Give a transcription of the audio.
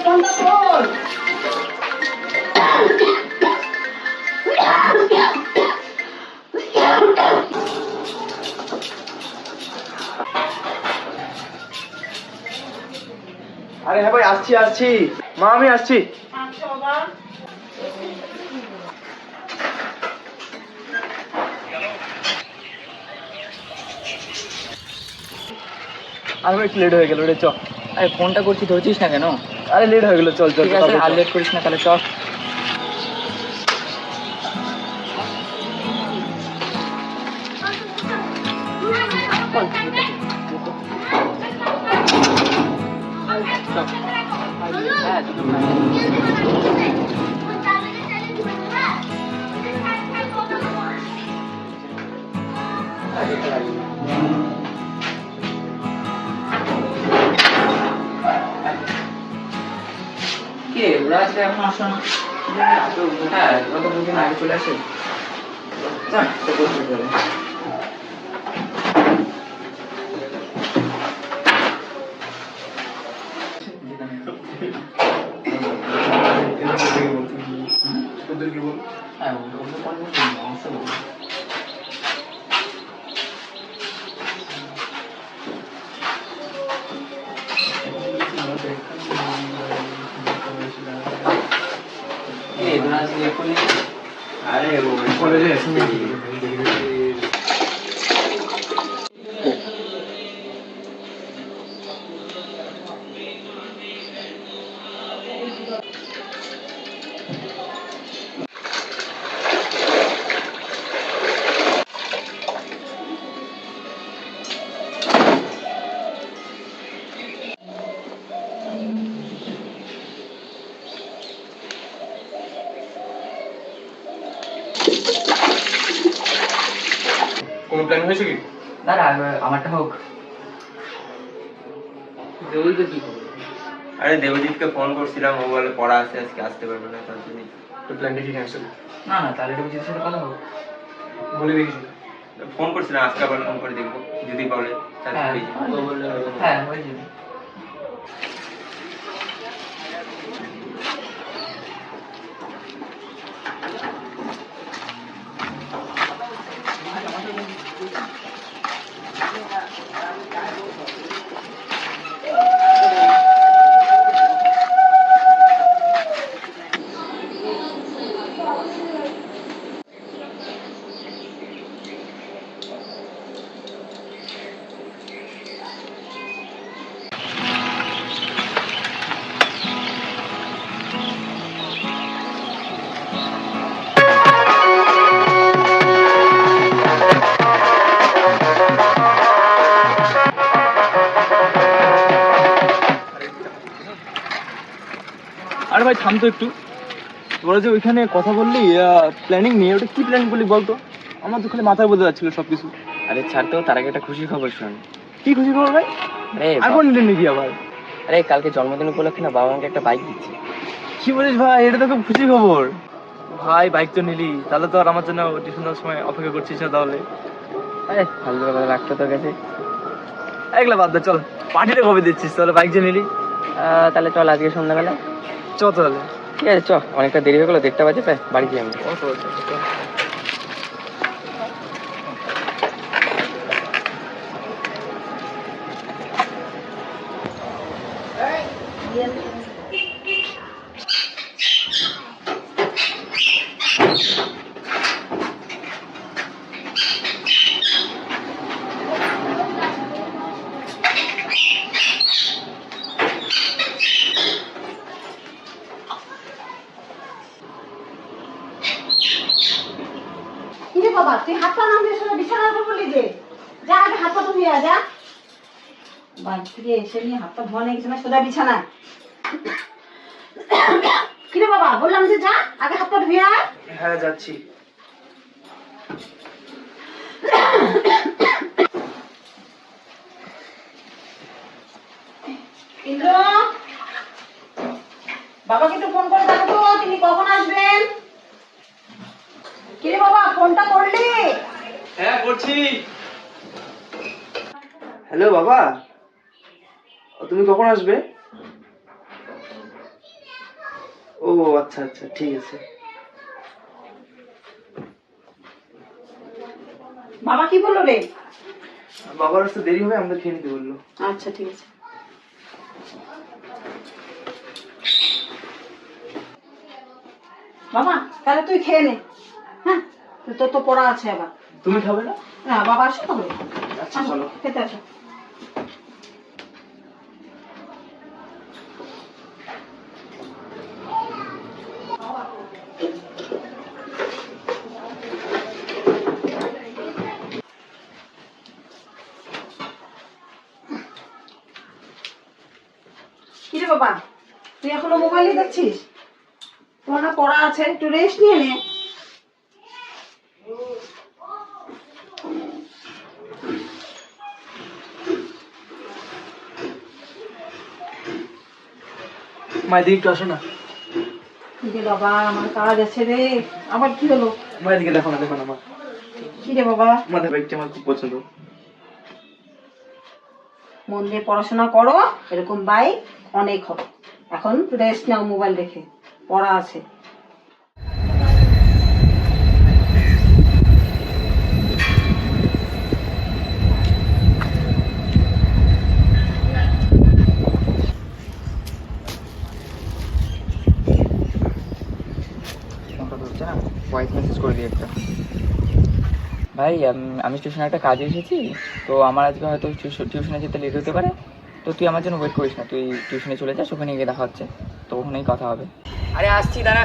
আরে হ্যাঁ ভাই, আসছি আসছি মা, আমি আসছি। আরে ভাই, একটু লেট হয়ে গেল রে, চ। আরে ফোনটা করছি, ধরছিস না কেন? আরে লেট হয়ে গেল, চল চল। ঠিক আছে, আর লেট করিস না তাহলে, চল। কে ওরা আজকে এখন আসলো না? হ্যাঁ, কত দুদিন আগে চলে আসে। আরে কলেজে কোনো প্ল্যান হয়েছে কি? দাঁড়া, আমারটা হোক। দেবজিৎ কি করবে? আরে দেবজিৎকে ফোন করছিলাম, ও বলে পড়া আছে, আজকে আসতে পারবে না, তার জন্য। তো প্ল্যানটা কি ক্যান্সেল? না না, তাহলে দেবজিতের সাথে কথা হোক। বলে দেখেছি। ফোন করছিলাম, আজকে আবার ফোন করে দেখবো, যদি বলে তাহলে হ্যাঁ হয়ে যাবে। হ্যাঁ, হয়ে যাবে। আরে ভাই থাম তো একটু। তোরা যে ওইখানে কথা বললি প্ল্যানিং নিয়ে, ওটা কি প্ল্যানিং করলি বলতো? আমার তো খালি মাথায় বোঝা যাচ্ছিল সবকিছু। আরে ছাড় তো, তার আগে একটা খুশির খবর শোন। কি খুশি খবর ভাই? আরে আইফোন নিলেন নাকি আবার? আরে কালকে জন্মদিন উপলক্ষে না বাবা আমাকে একটা বাইক দিচ্ছে। কি বলিস ভাই, এটা তো খুব খুশি খবর। ভাই বাইক তো নিলি, তাহলে তো আর আমার জন্য টিউশন দেওয়ার সময় অপেক্ষা করছিস না তাহলে? আরে ফালতু কথা রাখতো তোর কাছে। এগুলা বাদ দে, চল। পার্টিটা কবে দিচ্ছিস তাহলে বাইক যে নিলি? তাহলে চল আজকে সন্ধ্যাবেলা। চ তাহলে। ঠিক আছে, চ। অনেকটা দেরি হয়ে গেলো, 1:30 বাজে, প্রায় বাড়ি যাই আমরা। কিরে বাবা, তুই হাত পা নামিয়ে সোজা বিছানার উপর বললি যে যা, আগে হাত পা তো ধুয়ে যা। বাড়ি থেকে এসে নিয়ে হাত পা ধোয়া নিয়ে গেছে না, সোজা বিছানা। কিরে বাবা, বললাম যে যা, আগে হাত পা ধুয়ে আয়। হ্যাঁ যাচ্ছি। ইন্দ্র, বাবাকে একটু ফোন করে দেখো তো তিনি কখন আসবেন। কিরে বাবা, ফোনটা করলি? হ্যাঁ করছি। হ্যালো বাবা, তুমি কখন আসবে? ও আচ্ছা আচ্ছা, ঠিক আছে। বাবা কি বললো রে? বাবার আসতে দেরি হবে, আমাদের খেয়ে নিতে বললো। আচ্ছা ঠিক আছে। বাবা তাহলে তুই খেয়ে নে। হ্যাঁ, তোর তো পড়া আছে আবার। তুমি খাবে না? না বাবা আসো তবে। আচ্ছা চলো। খেতে আসো। কিরে বাবা, তুই এখনো মোবাইলই দেখছিস? তোমার না পড়া আছে, একটু রেস্ট নিয়ে নে। মা এদিকে একটু আসো না। কিরে বাবা, আমার কাজ আছে রে। আবার কি হলো? মা এদিকে দেখো না, দেখো না মা। কিরে বাবা? আমাদের বাইকটা আমার খুব পছন্দ। মন দিয়ে পড়াশোনা করো, এরকম বাইক অনেক হবে। এখন রেস্ট নাও মোবাইল দেখে, পড়া আছে। ভয়েস মেসেজ করে দিই একটা। ভাই আমি টিউশনে একটা কাজে এসেছি, তো আমার আজকে হয়তো টিউশনে যেতে লেট হতে পারে, তো তুই আমার জন্য ওয়েট করিস না, তুই টিউশনে চলে যাস, ওখানে গিয়ে দেখা হচ্ছে, তো ওখানেই কথা হবে। আরে আসছি, দাঁড়া।